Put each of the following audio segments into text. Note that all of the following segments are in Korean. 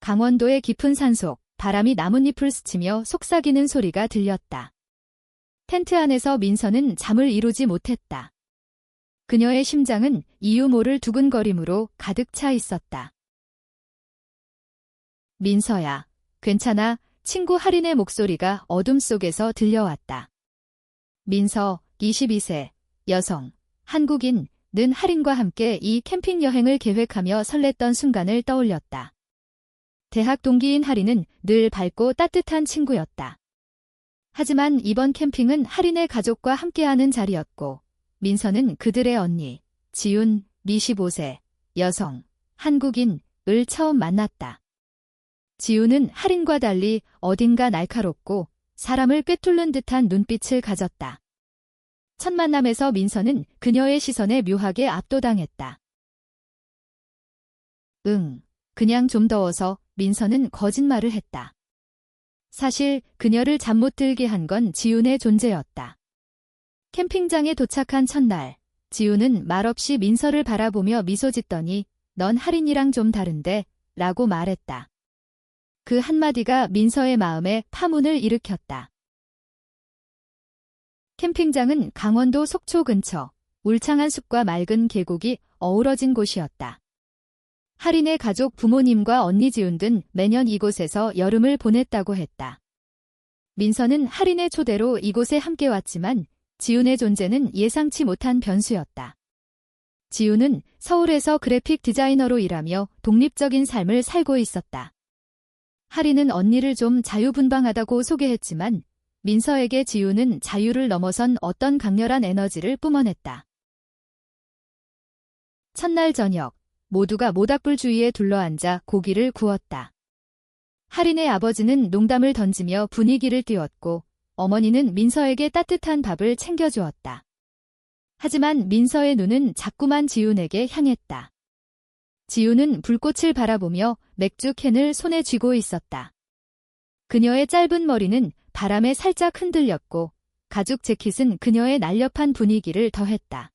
강원도의 깊은 산속, 바람이 나뭇잎을 스치며 속삭이는 소리가 들렸다. 텐트 안에서 민서는 잠을 이루지 못했다. 그녀의 심장은 이유 모를 두근거림으로 가득 차 있었다. 민서야, 괜찮아? 친구 할인의 목소리가 어둠 속에서 들려왔다. 민서, 22세, 여성, 한국인, 는 할인과 함께 이 캠핑 여행을 계획하며 설렜던 순간을 떠올렸다. 대학 동기인 할인은 늘 밝고 따뜻한 친구였다. 하지만 이번 캠핑은 할인의 가족과 함께하는 자리였고, 민서는 그들의 언니, 지훈, 25세, 여성, 한국인을 처음 만났다. 지훈은 할인과 달리 어딘가 날카롭고 사람을 꿰뚫는 듯한 눈빛을 가졌다. 첫 만남에서 민서는 그녀의 시선에 묘하게 압도당했다. 그냥 좀 더워서 민서는 거짓말을 했다. 사실 그녀를 잠 못 들게 한 건 지훈의 존재였다. 캠핑장에 도착한 첫날, 지훈은 말없이 민서를 바라보며 미소 짓더니 넌 할인이랑 좀 다른데? 라고 말했다. 그 한마디가 민서의 마음에 파문을 일으켰다. 캠핑장은 강원도 속초 근처, 울창한 숲과 맑은 계곡이 어우러진 곳이었다. 할인의 가족 부모님과 언니 지훈 등 매년 이곳에서 여름을 보냈다고 했다. 민서는 할인의 초대로 이곳에 함께 왔지만 지훈의 존재는 예상치 못한 변수였다. 지훈은 서울에서 그래픽 디자이너로 일하며 독립적인 삶을 살고 있었다. 할인은 언니를 좀 자유분방하다고 소개했지만 민서에게 지훈은 자유를 넘어선 어떤 강렬한 에너지를 뿜어냈다. 첫날 저녁, 모두가 모닥불 주위에 둘러앉아 고기를 구웠다. 할인의 아버지는 농담을 던지며 분위기를 띄웠고 어머니는 민서에게 따뜻한 밥을 챙겨주었다. 하지만 민서의 눈은 자꾸만 지훈에게 향했다. 지훈은 불꽃을 바라보며 맥주 캔을 손에 쥐고 있었다. 그녀의 짧은 머리는 바람에 살짝 흔들렸고 가죽 재킷은 그녀의 날렵한 분위기를 더했다.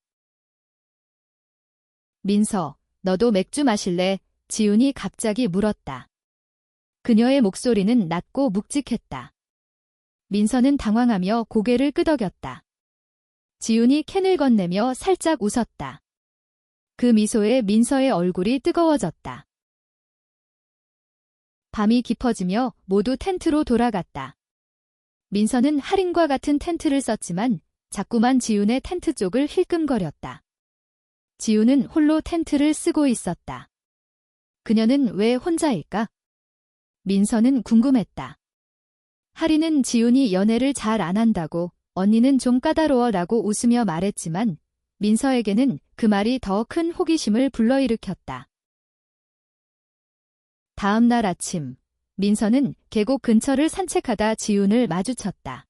민서, 너도 맥주 마실래? 지훈이 갑자기 물었다. 그녀의 목소리는 낮고 묵직했다. 민서는 당황하며 고개를 끄덕였다. 지훈이 캔을 건네며 살짝 웃었다. 그 미소에 민서의 얼굴이 뜨거워졌다. 밤이 깊어지며 모두 텐트로 돌아갔다. 민서는 할인과 같은 텐트를 썼지만 자꾸만 지훈의 텐트 쪽을 힐끔거렸다. 지훈은 홀로 텐트를 쓰고 있었다. 그녀는 왜 혼자일까? 민서는 궁금했다. 할인은 지훈이 연애를 잘 안 한다고, 언니는 좀 까다로워라고 웃으며 말했지만 민서에게는 그 말이 더 큰 호기심을 불러일으켰다. 다음 날 아침, 민서는 계곡 근처를 산책하다 지훈을 마주쳤다.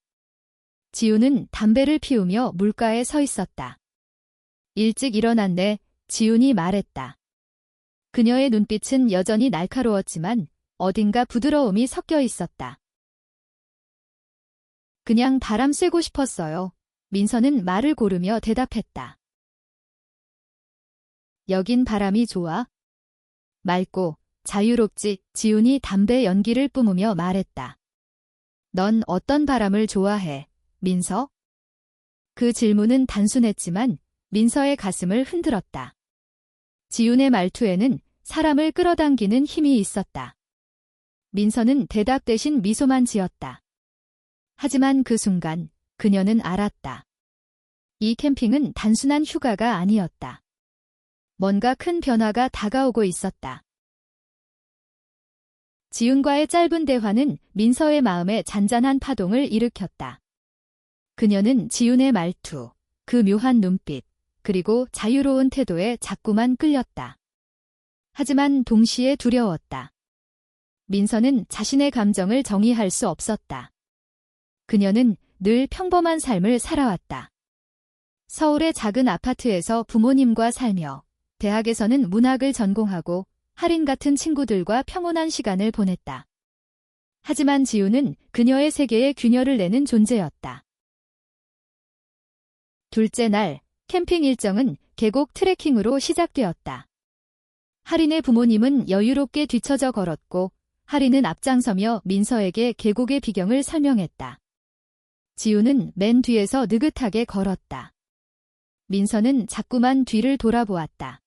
지훈은 담배를 피우며 물가에 서 있었다. 일찍 일어났네, 지훈이 말했다. 그녀의 눈빛은 여전히 날카로웠지만 어딘가 부드러움이 섞여 있었다. 그냥 바람 쐬고 싶었어요. 민서는 말을 고르며 대답했다. 여긴 바람이 좋아? 맑고 자유롭지, 지훈이 담배 연기를 뿜으며 말했다. 넌 어떤 바람을 좋아해, 민서? 그 질문은 단순했지만 민서의 가슴을 흔들었다. 지훈의 말투에는 사람을 끌어당기는 힘이 있었다. 민서는 대답 대신 미소만 지었다. 하지만 그 순간 그녀는 알았다. 이 캠핑은 단순한 휴가가 아니었다. 뭔가 큰 변화가 다가오고 있었다. 지훈과의 짧은 대화는 민서의 마음에 잔잔한 파동을 일으켰다. 그녀는 지훈의 말투, 그 묘한 눈빛, 그리고 자유로운 태도에 자꾸만 끌렸다. 하지만 동시에 두려웠다. 민서는 자신의 감정을 정의할 수 없었다. 그녀는 늘 평범한 삶을 살아왔다. 서울의 작은 아파트에서 부모님과 살며 대학에서는 문학을 전공하고 할인 같은 친구들과 평온한 시간을 보냈다. 하지만 지훈은 그녀의 세계에 균열을 내는 존재였다. 둘째 날, 캠핑 일정은 계곡 트레킹으로 시작되었다. 할인의 부모님은 여유롭게 뒤처져 걸었고 하리는 앞장서며 민서에게 계곡의 비경을 설명했다. 지우는 맨 뒤에서 느긋하게 걸었다. 민서는 자꾸만 뒤를 돌아보았다.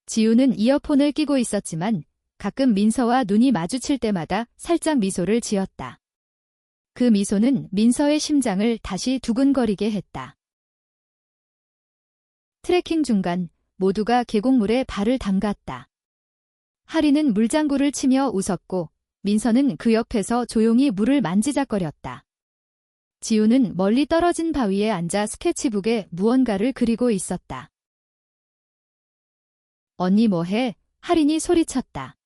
지우는 이어폰을 끼고 있었지만 가끔 민서와 눈이 마주칠 때마다 살짝 미소를 지었다. 그 미소는 민서의 심장을 다시 두근거리게 했다. 트레킹 중간 모두가 계곡물에 발을 담갔다. 하리는 물장구를 치며 웃었고 민서는 그 옆에서 조용히 물을 만지작거렸다. 지우는 멀리 떨어진 바위에 앉아 스케치북에 무언가를 그리고 있었다. 언니 뭐해? 하린이 소리쳤다.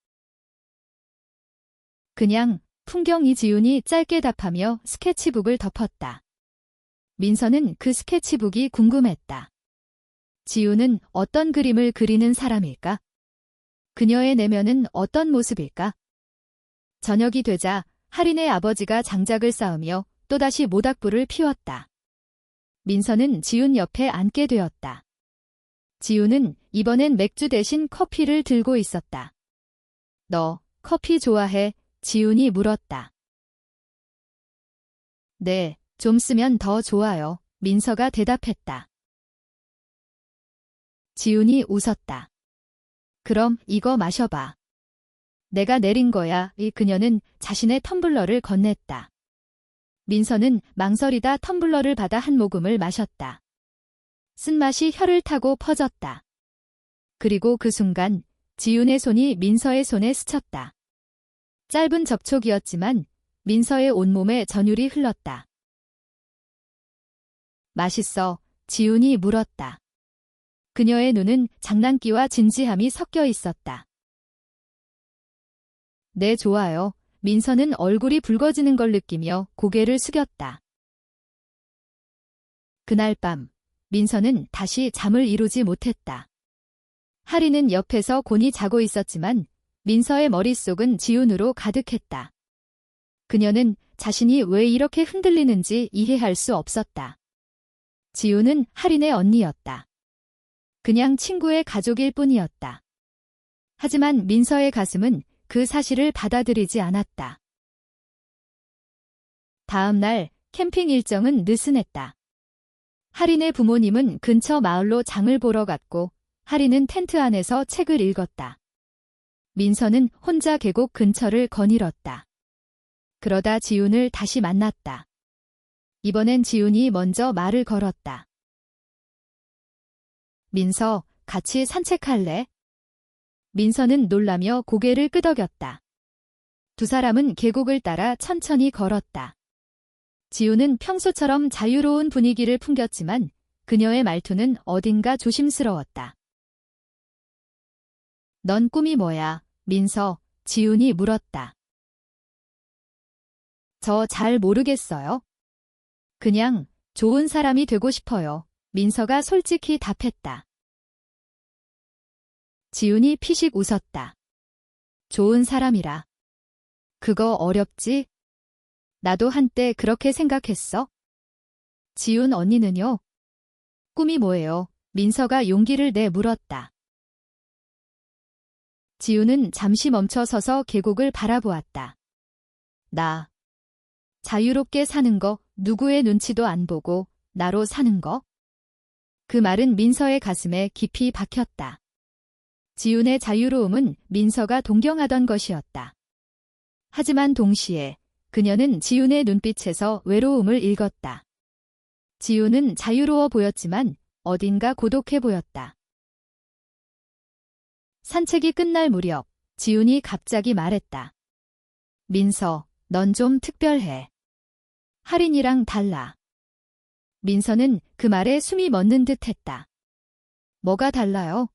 그냥 풍경이 지훈이 짧게 답하며 스케치북을 덮었다. 민서는 그 스케치북이 궁금했다. 지훈은 어떤 그림을 그리는 사람일까? 그녀의 내면은 어떤 모습일까? 저녁이 되자 하린의 아버지가 장작을 쌓으며 또다시 모닥불을 피웠다. 민서는 지훈 옆에 앉게 되었다. 지훈은 이번엔 맥주 대신 커피를 들고 있었다. 너 커피 좋아해? 지훈이 물었다. 네, 좀 쓰면 더 좋아요. 민서가 대답했다. 지훈이 웃었다. 그럼 이거 마셔봐. 내가 내린 거야. 그녀는 자신의 텀블러를 건넸다. 민서는 망설이다 텀블러를 받아 한 모금을 마셨다. 쓴맛이 혀를 타고 퍼졌다. 그리고 그 순간 지훈의 손이 민서의 손에 스쳤다. 짧은 접촉이었지만 민서의 온몸에 전율이 흘렀다. 맛있어? 지훈이 물었다. 그녀의 눈은 장난기와 진지함이 섞여 있었다. 네, 좋아요. 민서는 얼굴이 붉어지는 걸 느끼며 고개를 숙였다. 그날 밤, 민서는 다시 잠을 이루지 못했다. 하리는 옆에서 곤히 자고 있었지만 민서의 머릿속은 지훈으로 가득했다. 그녀는 자신이 왜 이렇게 흔들리는지 이해할 수 없었다. 지훈은 하린의 언니였다. 그냥 친구의 가족일 뿐이었다. 하지만 민서의 가슴은 그 사실을 받아들이지 않았다. 다음 날 캠핑 일정은 느슨했다. 하린의 부모님은 근처 마을로 장을 보러 갔고 하린은 텐트 안에서 책을 읽었다. 민서는 혼자 계곡 근처를 거닐었다. 그러다 지훈을 다시 만났다. 이번엔 지훈이 먼저 말을 걸었다. 민서, 같이 산책할래? 민서는 놀라며 고개를 끄덕였다. 두 사람은 계곡을 따라 천천히 걸었다. 지훈은 평소처럼 자유로운 분위기를 풍겼지만 그녀의 말투는 어딘가 조심스러웠다. 넌 꿈이 뭐야, 민서? 지훈이 물었다. 저 잘 모르겠어요. 그냥 좋은 사람이 되고 싶어요. 민서가 솔직히 답했다. 지훈이 피식 웃었다. 좋은 사람이라. 그거 어렵지? 나도 한때 그렇게 생각했어. 지훈 언니는요? 꿈이 뭐예요? 민서가 용기를 내 물었다. 지훈은 잠시 멈춰 서서 계곡을 바라보았다. 나. 자유롭게 사는 거, 누구의 눈치도 안 보고 나로 사는 거? 그 말은 민서의 가슴에 깊이 박혔다. 지훈의 자유로움은 민서가 동경하던 것이었다. 하지만 동시에 그녀는 지훈의 눈빛에서 외로움을 읽었다. 지훈은 자유로워 보였지만 어딘가 고독해 보였다. 산책이 끝날 무렵 지훈이 갑자기 말했다. 민서, 넌 좀 특별해. 하린이랑 달라. 민서는 그 말에 숨이 멎는 듯 했다. 뭐가 달라요?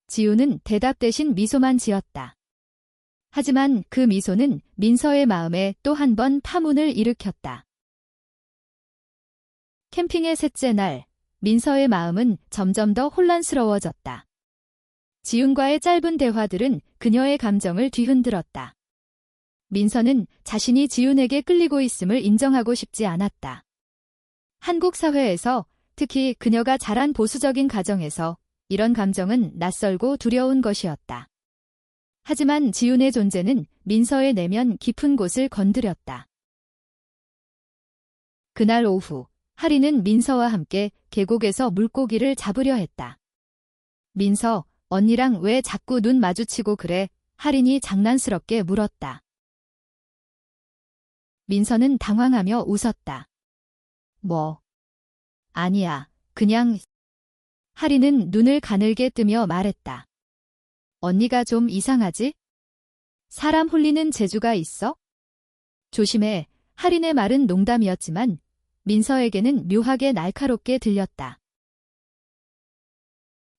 지훈은 대답 대신 미소만 지었다. 하지만 그 미소는 민서의 마음에 또 한 번 파문을 일으켰다. 캠핑의 셋째 날, 민서의 마음은 점점 더 혼란스러워졌다. 지훈과의 짧은 대화들은 그녀의 감정을 뒤흔들었다. 민서는 자신이 지훈에게 끌리고 있음을 인정하고 싶지 않았다. 한국 사회에서, 특히 그녀가 자란 보수적인 가정에서 이런 감정은 낯설고 두려운 것이었다. 하지만 지훈의 존재는 민서의 내면 깊은 곳을 건드렸다. 그날 오후, 하리는 민서와 함께 계곡에서 물고기를 잡으려 했다. 민서, 언니랑 왜 자꾸 눈 마주치고 그래? 하린이 장난스럽게 물었다. 민서는 당황하며 웃었다. 뭐? 아니야, 그냥. 하리는 눈을 가늘게 뜨며 말했다. 언니가 좀 이상하지? 사람 홀리는 재주가 있어? 조심해. 하린의 말은 농담이었지만 민서에게는 묘하게 날카롭게 들렸다.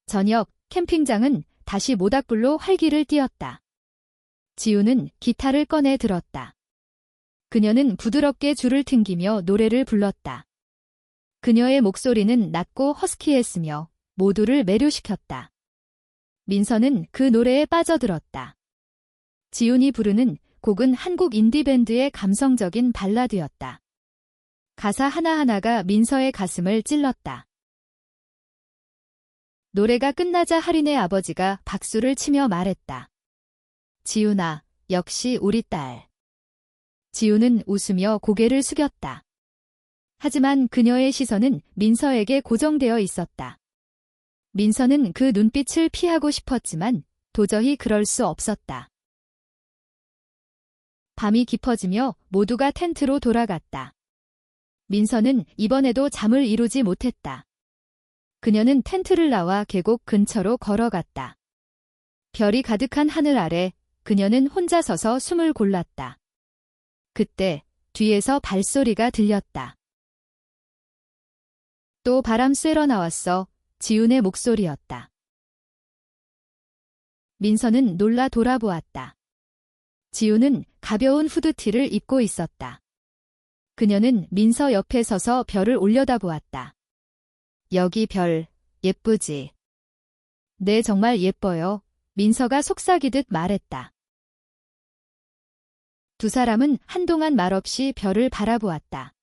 저녁, 캠핑장은 다시 모닥불로 활기를 띠었다. 지우는 기타를 꺼내 들었다. 그녀는 부드럽게 줄을 튕기며 노래를 불렀다. 그녀의 목소리는 낮고 허스키했으며 모두를 매료시켰다. 민서는 그 노래에 빠져들었다. 지훈이 부르는 곡은 한국 인디밴드의 감성적인 발라드였다. 가사 하나하나가 민서의 가슴을 찔렀다. 노래가 끝나자 하린의 아버지가 박수를 치며 말했다. 지훈아, 역시 우리 딸. 지훈은 웃으며 고개를 숙였다. 하지만 그녀의 시선은 민서에게 고정되어 있었다. 민서는 그 눈빛을 피하고 싶었지만 도저히 그럴 수 없었다. 밤이 깊어지며 모두가 텐트로 돌아갔다. 민서는 이번에도 잠을 이루지 못했다. 그녀는 텐트를 나와 계곡 근처로 걸어갔다. 별이 가득한 하늘 아래 그녀는 혼자 서서 숨을 골랐다. 그때 뒤에서 발소리가 들렸다. 또 바람 쐬러 나왔어. 지훈의 목소리였다. 민서는 놀라 돌아보았다. 지훈은 가벼운 후드티를 입고 있었다. 그녀는 민서 옆에 서서 별을 올려다보았다. 여기 별, 예쁘지? 네, 정말 예뻐요. 민서가 속삭이듯 말했다. 두 사람은 한동안 말없이 별을 바라보았다.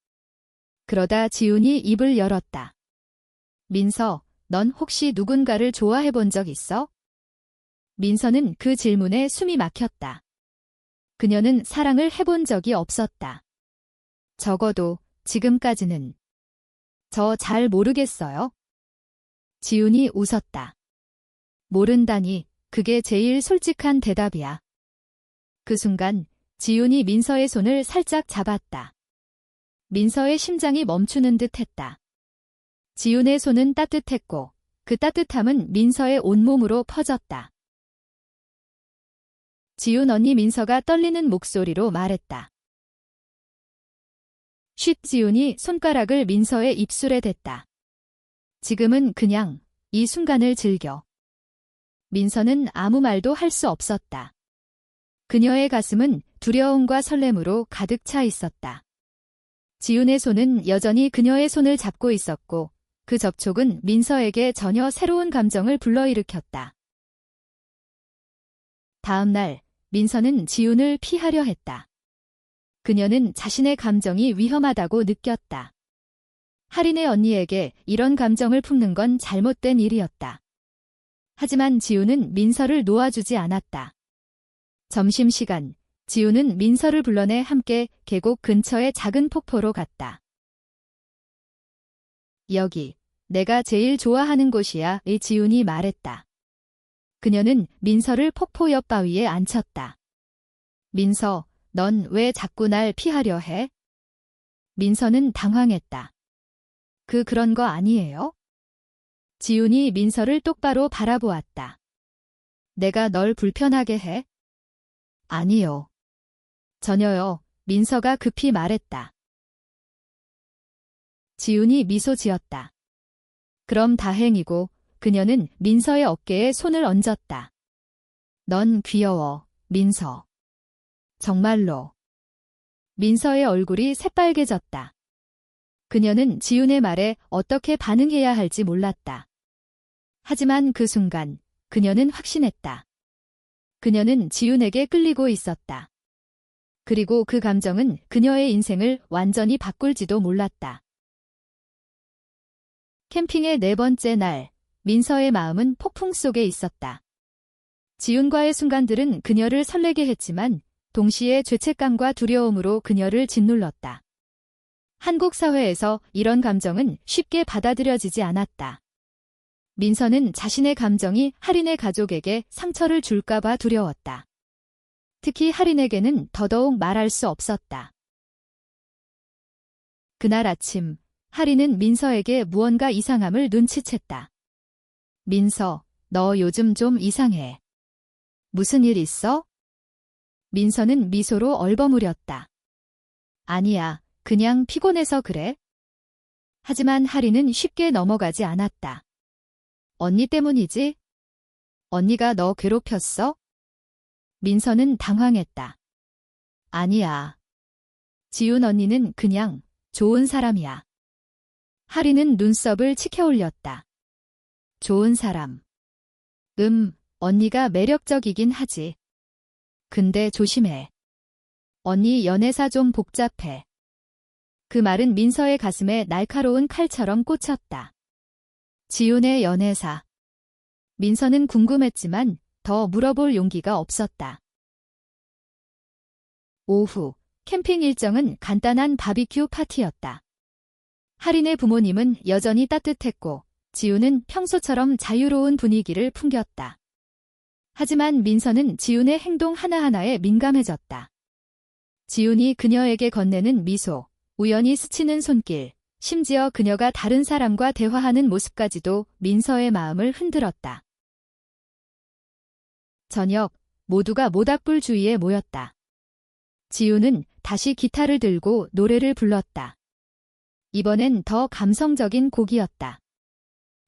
그러다 지훈이 입을 열었다. 민서, 넌 혹시 누군가를 좋아해 본 적 있어? 민서는 그 질문에 숨이 막혔다. 그녀는 사랑을 해본 적이 없었다. 적어도 지금까지는. 저 잘 모르겠어요. 지훈이 웃었다. 모른다니, 그게 제일 솔직한 대답이야. 그 순간 지훈이 민서의 손을 살짝 잡았다. 민서의 심장이 멈추는 듯 했다. 지훈의 손은 따뜻했고 그 따뜻함은 민서의 온몸으로 퍼졌다. 지훈 언니, 민서가 떨리는 목소리로 말했다. 쉿. 지훈이 손가락을 민서의 입술에 댔다. 지금은 그냥 이 순간을 즐겨. 민서는 아무 말도 할 수 없었다. 그녀의 가슴은 두려움과 설렘으로 가득 차 있었다. 지훈의 손은 여전히 그녀의 손을 잡고 있었고 그 접촉은 민서에게 전혀 새로운 감정을 불러일으켰다. 다음 날 민서는 지훈을 피하려 했다. 그녀는 자신의 감정이 위험하다고 느꼈다. 하린의 언니에게 이런 감정을 품는 건 잘못된 일이었다. 하지만 지훈은 민서를 놓아주지 않았다. 점심시간, 지훈은 민서를 불러내 함께 계곡 근처의 작은 폭포로 갔다. 여기, 내가 제일 좋아하는 곳이야. 지훈이 말했다. 그녀는 민서를 폭포 옆 바위에 앉혔다. 민서, 넌 왜 자꾸 날 피하려 해? 민서는 당황했다. 그런 거 아니에요? 지훈이 민서를 똑바로 바라보았다. 내가 널 불편하게 해? 아니요. 전혀요. 민서가 급히 말했다. 지훈이 미소 지었다. 그럼 다행이고 그녀는 민서의 어깨에 손을 얹었다. 넌 귀여워, 민서. 정말로. 민서의 얼굴이 새빨개졌다. 그녀는 지훈의 말에 어떻게 반응해야 할지 몰랐다. 하지만 그 순간 그녀는 확신했다. 그녀는 지훈에게 끌리고 있었다. 그리고 그 감정은 그녀의 인생을 완전히 바꿀지도 몰랐다. 캠핑의 네 번째 날, 민서의 마음은 폭풍 속에 있었다. 지훈과의 순간들은 그녀를 설레게 했지만 동시에 죄책감과 두려움으로 그녀를 짓눌렀다. 한국 사회에서 이런 감정은 쉽게 받아들여지지 않았다. 민서는 자신의 감정이 할인의 가족에게 상처를 줄까봐 두려웠다. 특히 할인에게는 더더욱 말할 수 없었다. 그날 아침, 할인은 민서에게 무언가 이상함을 눈치챘다. 민서, 너 요즘 좀 이상해. 무슨 일 있어? 민서는 미소로 얼버무렸다. 아니야, 그냥 피곤해서 그래. 하지만 할인은 쉽게 넘어가지 않았다. 언니 때문이지? 언니가 너 괴롭혔어? 민서는 당황했다. 아니야. 지훈 언니는 그냥 좋은 사람이야. 할인은 눈썹을 치켜 올렸다. 좋은 사람. 언니가 매력적이긴 하지. 근데 조심해. 언니 연애사 좀 복잡해. 그 말은 민서의 가슴에 날카로운 칼처럼 꽂혔다. 지훈의 연애사. 민서는 궁금했지만 더 물어볼 용기가 없었다. 오후, 캠핑 일정은 간단한 바비큐 파티였다. 할인의 부모님은 여전히 따뜻했고 지훈은 평소처럼 자유로운 분위기를 풍겼다. 하지만 민서는 지훈의 행동 하나하나에 민감해졌다. 지훈이 그녀에게 건네는 미소, 우연히 스치는 손길, 심지어 그녀가 다른 사람과 대화하는 모습까지도 민서의 마음을 흔들었다. 저녁, 모두가 모닥불 주위에 모였다. 지훈은 다시 기타를 들고 노래를 불렀다. 이번엔 더 감성적인 곡이었다.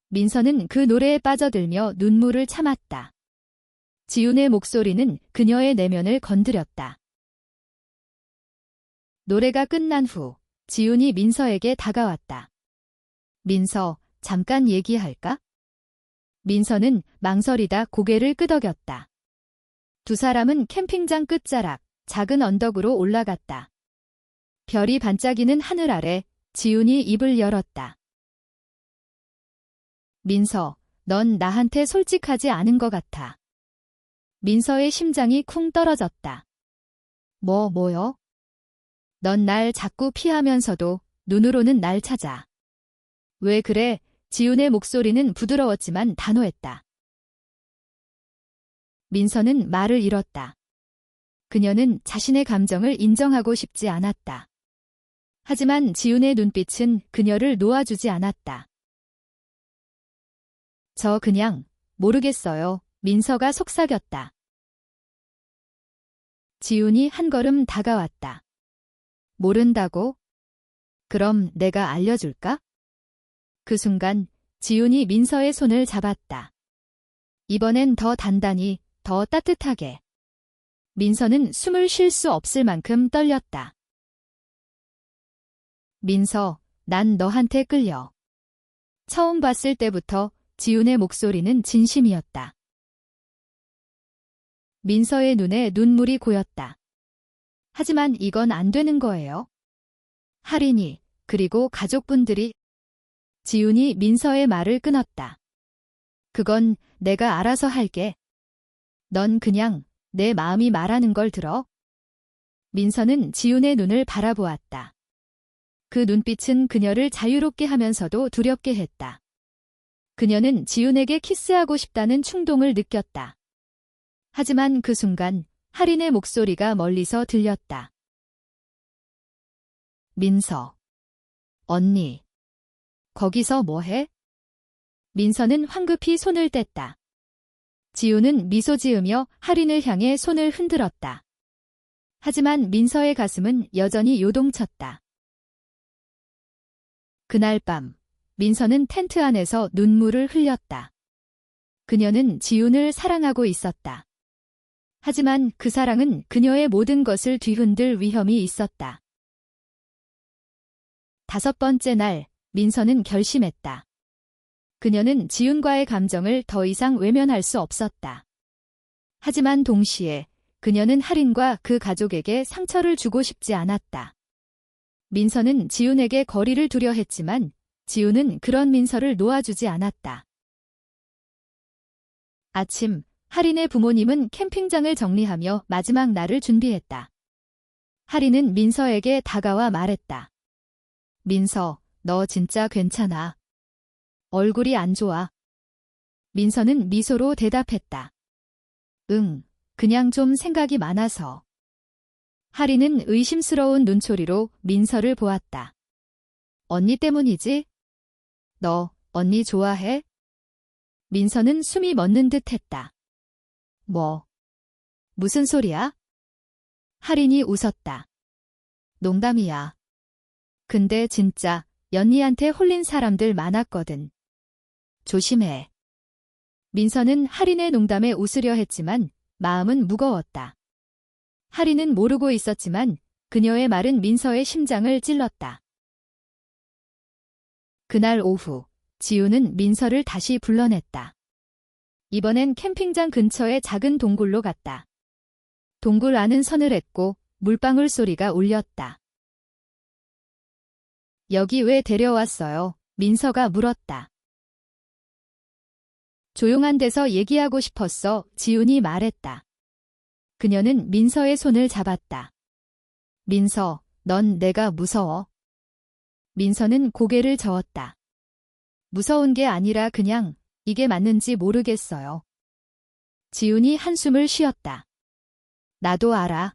민서는 그 노래에 빠져들며 눈물을 참았다. 지훈의 목소리는 그녀의 내면을 건드렸다. 노래가 끝난 후 지훈이 민서에게 다가왔다. 민서, 잠깐 얘기할까? 민서는 망설이다 고개를 끄덕였다. 두 사람은 캠핑장 끝자락, 작은 언덕으로 올라갔다. 별이 반짝이는 하늘 아래 지훈이 입을 열었다. 민서, 넌 나한테 솔직하지 않은 것 같아. 민서의 심장이 쿵 떨어졌다. 뭐요? 넌 날 자꾸 피하면서도 눈으로는 날 찾아. 왜 그래? 지훈의 목소리는 부드러웠지만 단호했다. 민서는 말을 잃었다. 그녀는 자신의 감정을 인정하고 싶지 않았다. 하지만 지훈의 눈빛은 그녀를 놓아주지 않았다. 저 그냥 모르겠어요. 민서가 속삭였다. 지훈이 한 걸음 다가왔다. 모른다고? 그럼 내가 알려줄까? 그 순간 지훈이 민서의 손을 잡았다. 이번엔 더 단단히, 더 따뜻하게. 민서는 숨을 쉴 수 없을 만큼 떨렸다. 민서, 난 너한테 끌려. 처음 봤을 때부터 지훈의 목소리는 진심이었다. 민서의 눈에 눈물이 고였다. 하지만 이건 안 되는 거예요. 할인이, 그리고 가족분들이. 지훈이 민서의 말을 끊었다. 그건 내가 알아서 할게. 넌 그냥 내 마음이 말하는 걸 들어. 민서는 지훈의 눈을 바라보았다. 그 눈빛은 그녀를 자유롭게 하면서도 두렵게 했다. 그녀는 지훈에게 키스하고 싶다는 충동을 느꼈다. 하지만 그 순간 할인의 목소리가 멀리서 들렸다. 민서. 언니. 거기서 뭐해? 민서는 황급히 손을 뗐다. 지훈은 미소 지으며 할인을 향해 손을 흔들었다. 하지만 민서의 가슴은 여전히 요동쳤다. 그날 밤, 민서는 텐트 안에서 눈물을 흘렸다. 그녀는 지훈을 사랑하고 있었다. 하지만 그 사랑은 그녀의 모든 것을 뒤흔들 위험이 있었다. 5번째 날, 민서는 결심했다. 그녀는 지훈과의 감정을 더 이상 외면할 수 없었다. 하지만 동시에 그녀는 할인과 그 가족에게 상처를 주고 싶지 않았다. 민서는 지훈에게 거리를 두려 했지만 지훈은 그런 민서를 놓아주지 않았다. 아침, 할인의 부모님은 캠핑장을 정리하며 마지막 날을 준비했다. 할인은 민서에게 다가와 말했다. 민서, 너 진짜 괜찮아. 얼굴이 안 좋아. 민서는 미소로 대답했다. 응, 그냥 좀 생각이 많아서. 할인은 의심스러운 눈초리로 민서를 보았다. 언니 때문이지? 너, 언니 좋아해? 민서는 숨이 멎는 듯 했다. 뭐? 무슨 소리야? 할인이 웃었다. 농담이야. 근데 진짜 연희한테 홀린 사람들 많았거든. 조심해. 민서는 할인의 농담에 웃으려 했지만 마음은 무거웠다. 할인은 모르고 있었지만 그녀의 말은 민서의 심장을 찔렀다. 그날 오후, 지우는 민서를 다시 불러냈다. 이번엔 캠핑장 근처의 작은 동굴로 갔다. 동굴 안은 서늘했고 물방울 소리가 울렸다. 여기 왜 데려왔어요? 민서가 물었다. 조용한 데서 얘기하고 싶었어, 지훈이 말했다. 그녀는 민서의 손을 잡았다. 민서, 넌 내가 무서워. 민서는 고개를 저었다. 무서운 게 아니라 그냥 이게 맞는지 모르겠어요. 지훈이 한숨을 쉬었다. 나도 알아.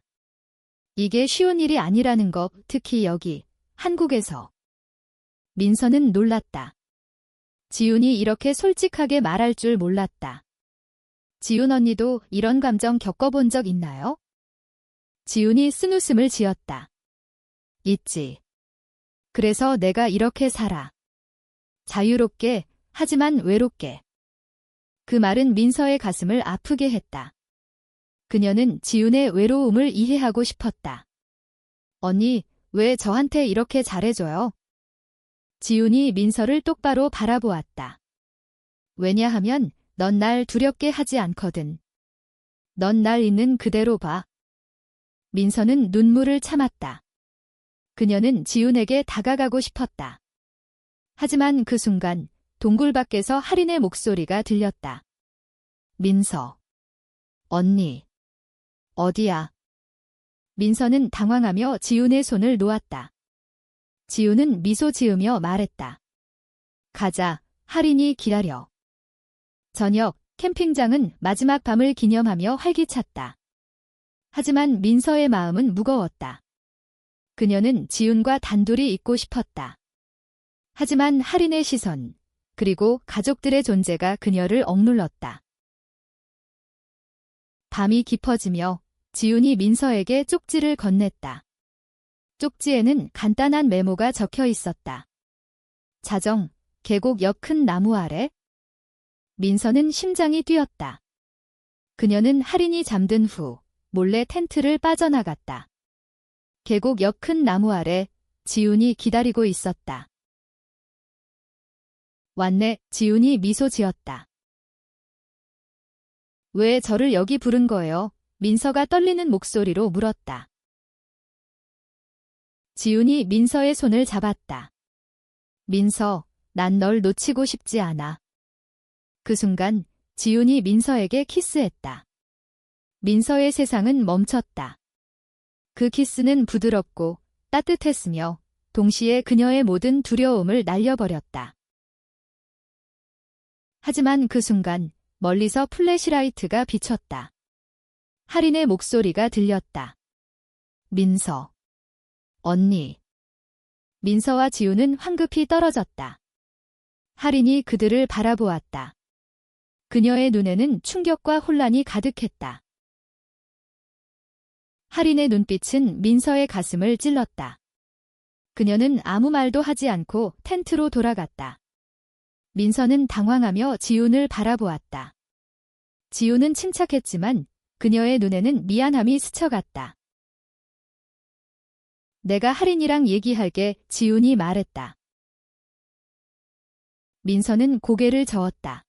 이게 쉬운 일이 아니라는 거, 특히 여기, 한국에서. 민서는 놀랐다. 지훈이 이렇게 솔직하게 말할 줄 몰랐다. 지훈 언니도 이런 감정 겪어본 적 있나요? 지훈이 쓴웃음을 지었다. 있지. 그래서 내가 이렇게 살아. 자유롭게, 하지만 외롭게. 그 말은 민서의 가슴을 아프게 했다. 그녀는 지훈의 외로움을 이해하고 싶었다. 언니, 왜 저한테 이렇게 잘해줘요? 지훈이 민서를 똑바로 바라보았다. 왜냐하면 넌 날 두렵게 하지 않거든. 넌 날 있는 그대로 봐. 민서는 눈물을 참았다. 그녀는 지훈에게 다가가고 싶었다. 하지만 그 순간 동굴 밖에서 할인의 목소리가 들렸다. 민서. 언니. 어디야? 민서는 당황하며 지훈의 손을 놓았다. 지훈은 미소 지으며 말했다. 가자, 할인이 기다려. 저녁, 캠핑장은 마지막 밤을 기념하며 활기찼다. 하지만 민서의 마음은 무거웠다. 그녀는 지훈과 단둘이 있고 싶었다. 하지만 할인의 시선, 그리고 가족들의 존재가 그녀를 억눌렀다. 밤이 깊어지며 지훈이 민서에게 쪽지를 건넸다. 쪽지에는 간단한 메모가 적혀 있었다. 자정, 계곡 옆 큰 나무 아래. 민서는 심장이 뛰었다. 그녀는 할인이 잠든 후 몰래 텐트를 빠져나갔다. 계곡 옆 큰 나무 아래 지훈이 기다리고 있었다. 왔네, 지훈이 미소 지었다. 왜 저를 여기 부른 거예요? 민서가 떨리는 목소리로 물었다. 지훈이 민서의 손을 잡았다. 민서, 난 널 놓치고 싶지 않아. 그 순간 지훈이 민서에게 키스했다. 민서의 세상은 멈췄다. 그 키스는 부드럽고 따뜻했으며 동시에 그녀의 모든 두려움을 날려버렸다. 하지만 그 순간 멀리서 플래시라이트가 비쳤다. 할인의 목소리가 들렸다. 민서. 언니. 민서와 지훈은 황급히 떨어졌다. 할인이 그들을 바라보았다. 그녀의 눈에는 충격과 혼란이 가득했다. 할인의 눈빛은 민서의 가슴을 찔렀다. 그녀는 아무 말도 하지 않고 텐트로 돌아갔다. 민서는 당황하며 지훈을 바라보았다. 지훈은 침착했지만 그녀의 눈에는 미안함이 스쳐갔다. 내가 할인이랑 얘기할게, 지훈이 말했다. 민서는 고개를 저었다.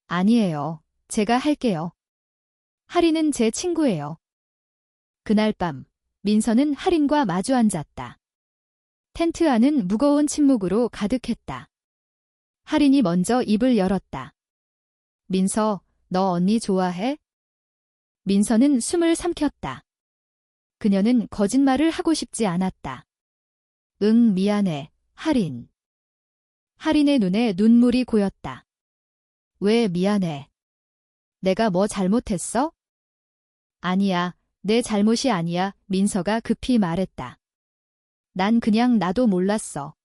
아니에요. 제가 할게요. 할인은 제 친구예요. 그날 밤, 민서는 할인과 마주 앉았다. 텐트 안은 무거운 침묵으로 가득했다. 할인이 먼저 입을 열었다. 민서, 너 언니 좋아해? 민서는 숨을 삼켰다. 그녀는 거짓말을 하고 싶지 않았다. 응, 미안해, 할인. 할인의 눈에 눈물이 고였다. 왜 미안해? 내가 뭐 잘못했어? 아니야, 내 잘못이 아니야, 민서가 급히 말했다. 난 그냥 나도 몰랐어.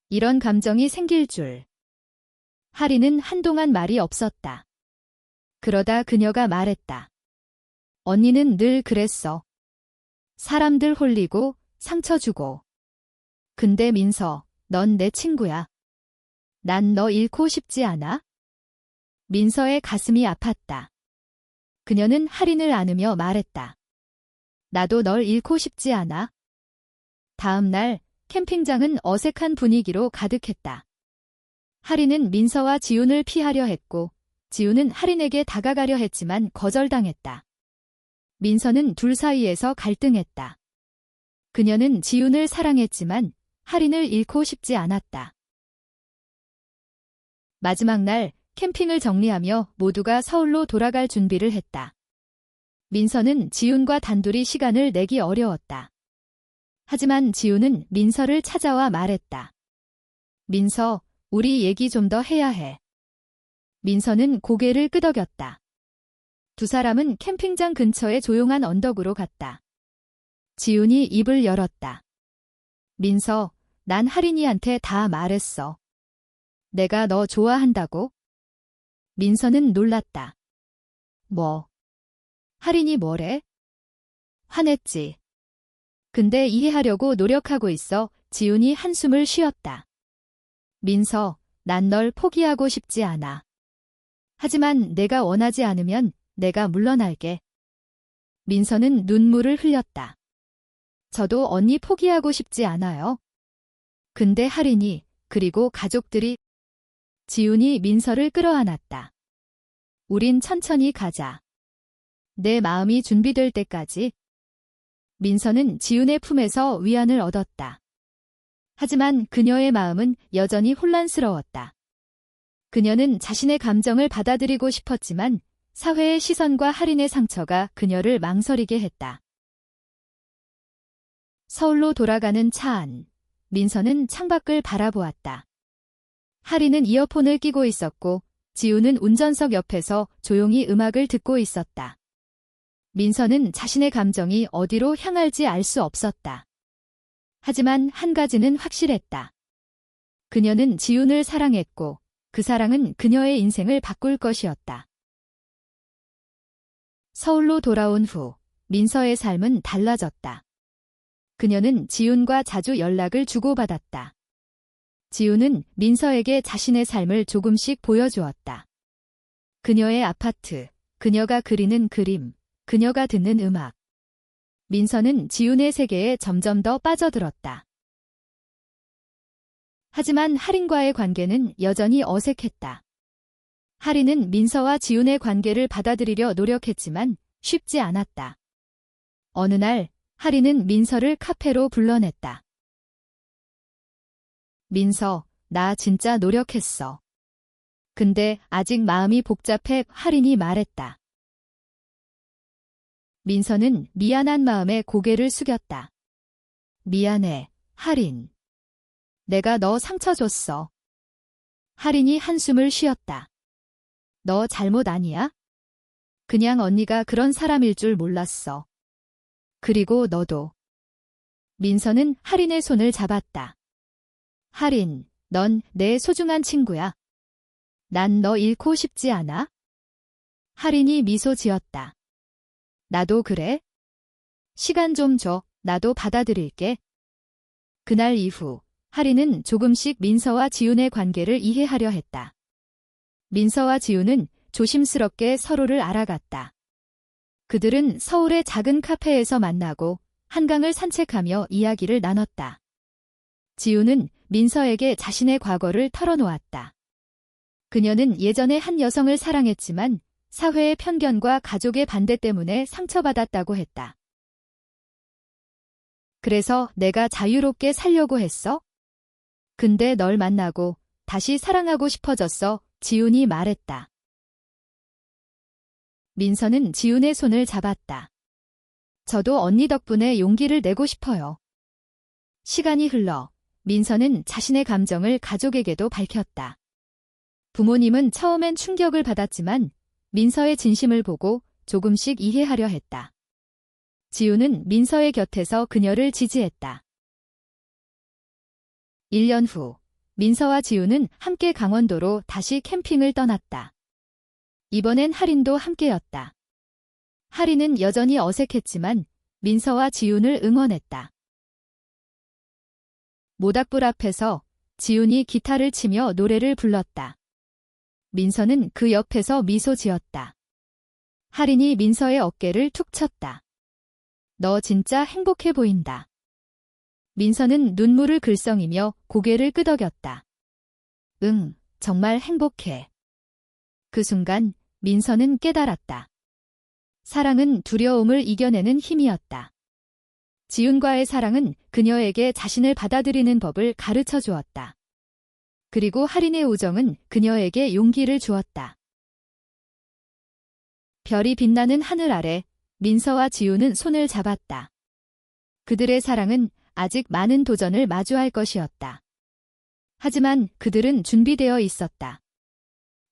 이런 감정이 생길 줄. 할인은 한동안 말이 없었다. 그러다 그녀가 말했다. 언니는 늘 그랬어. 사람들 홀리고 상처 주고. 근데 민서, 넌 내 친구야. 난 너 잃고 싶지 않아? 민서의 가슴이 아팠다. 그녀는 할인을 안으며 말했다. 나도 널 잃고 싶지 않아. 다음 날 캠핑장은 어색한 분위기로 가득했다. 할인은 민서와 지훈을 피하려 했고 지훈은 할인에게 다가가려 했지만 거절당했다. 민서는 둘 사이에서 갈등했다. 그녀는 지훈을 사랑했지만 할인을 잃고 싶지 않았다. 마지막 날 캠핑을 정리하며 모두가 서울로 돌아갈 준비를 했다. 민서는 지훈과 단둘이 시간을 내기 어려웠다. 하지만 지훈은 민서를 찾아와 말했다. 민서, 우리 얘기 좀 더 해야 해. 민서는 고개를 끄덕였다. 두 사람은 캠핑장 근처의 조용한 언덕으로 갔다. 지훈이 입을 열었다. 민서, 난 할인이한테 다 말했어. 내가 너 좋아한다고? 민서는 놀랐다. 뭐? 할인이 뭐래? 화냈지. 근데 이해하려고 노력하고 있어. 지훈이 한숨을 쉬었다. 민서, 난 널 포기하고 싶지 않아. 하지만 내가 원하지 않으면 내가 물러날게. 민서는 눈물을 흘렸다. 저도 언니 포기하고 싶지 않아요. 근데 할인이, 그리고 가족들이. 지훈이 민서를 끌어안았다. 우린 천천히 가자. 내 마음이 준비될 때까지. 민서는 지훈의 품에서 위안을 얻었다. 하지만 그녀의 마음은 여전히 혼란스러웠다. 그녀는 자신의 감정을 받아들이고 싶었지만 사회의 시선과 할인의 상처가 그녀를 망설이게 했다. 서울로 돌아가는 차 안. 민서는 창밖을 바라보았다. 할인은 이어폰을 끼고 있었고 지훈은 운전석 옆에서 조용히 음악을 듣고 있었다. 민서는 자신의 감정이 어디로 향할지 알 수 없었다. 하지만 한 가지는 확실했다. 그녀는 지훈을 사랑했고 그 사랑은 그녀의 인생을 바꿀 것이었다. 서울로 돌아온 후 민서의 삶은 달라졌다. 그녀는 지훈과 자주 연락을 주고받았다. 지훈은 민서에게 자신의 삶을 조금씩 보여주었다. 그녀의 아파트, 그녀가 그리는 그림, 그녀가 듣는 음악. 민서는 지훈의 세계에 점점 더 빠져들었다. 하지만 할인과의 관계는 여전히 어색했다. 할인은 민서와 지훈의 관계를 받아들이려 노력했지만 쉽지 않았다. 어느 날 할인은 민서를 카페로 불러냈다. 민서, 나 진짜 노력했어. 근데 아직 마음이 복잡해. 할인이 말했다. 민서는 미안한 마음에 고개를 숙였다. 미안해, 할인. 내가 너 상처 줬어. 할인이 한숨을 쉬었다. 너 잘못 아니야? 그냥 언니가 그런 사람일 줄 몰랐어. 그리고 너도. 민서는 할인의 손을 잡았다. 할인, 넌 내 소중한 친구야. 난 너 잃고 싶지 않아? 할인이 미소 지었다. 나도 그래? 시간 좀 줘. 나도 받아들일게. 그날 이후 할인은 조금씩 민서와 지훈의 관계를 이해하려 했다. 민서와 지훈은 조심스럽게 서로를 알아갔다. 그들은 서울의 작은 카페에서 만나고 한강을 산책하며 이야기를 나눴다. 지훈은 민서에게 자신의 과거를 털어놓았다. 그녀는 예전에 한 여성을 사랑했지만 사회의 편견과 가족의 반대 때문에 상처받았다고 했다. 그래서 내가 자유롭게 살려고 했어? 근데 널 만나고 다시 사랑하고 싶어졌어. 지훈이 말했다. 민서는 지훈의 손을 잡았다. 저도 언니 덕분에 용기를 내고 싶어요. 시간이 흘러 민서는 자신의 감정을 가족에게도 밝혔다. 부모님은 처음엔 충격을 받았지만 민서의 진심을 보고 조금씩 이해하려 했다. 지훈은 민서의 곁에서 그녀를 지지했다. 1년 후, 민서와 지훈은 함께 강원도로 다시 캠핑을 떠났다. 이번엔 할인도 함께였다. 할인은 여전히 어색했지만 민서와 지훈을 응원했다. 모닥불 앞에서 지훈이 기타를 치며 노래를 불렀다. 민서는 그 옆에서 미소 지었다. 할인이 민서의 어깨를 툭 쳤다. 너 진짜 행복해 보인다. 민서는 눈물을 글썽이며 고개를 끄덕였다. 응, 정말 행복해. 그 순간 민서는 깨달았다. 사랑은 두려움을 이겨내는 힘이었다. 지훈과의 사랑은 그녀에게 자신을 받아들이는 법을 가르쳐 주었다. 그리고 할인의 우정은 그녀에게 용기를 주었다. 별이 빛나는 하늘 아래 민서와 지훈은 손을 잡았다. 그들의 사랑은 아직 많은 도전을 마주할 것이었다. 하지만 그들은 준비되어 있었다.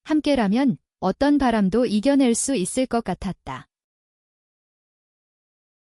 함께라면 어떤 바람도 이겨낼 수 있을 것 같았다.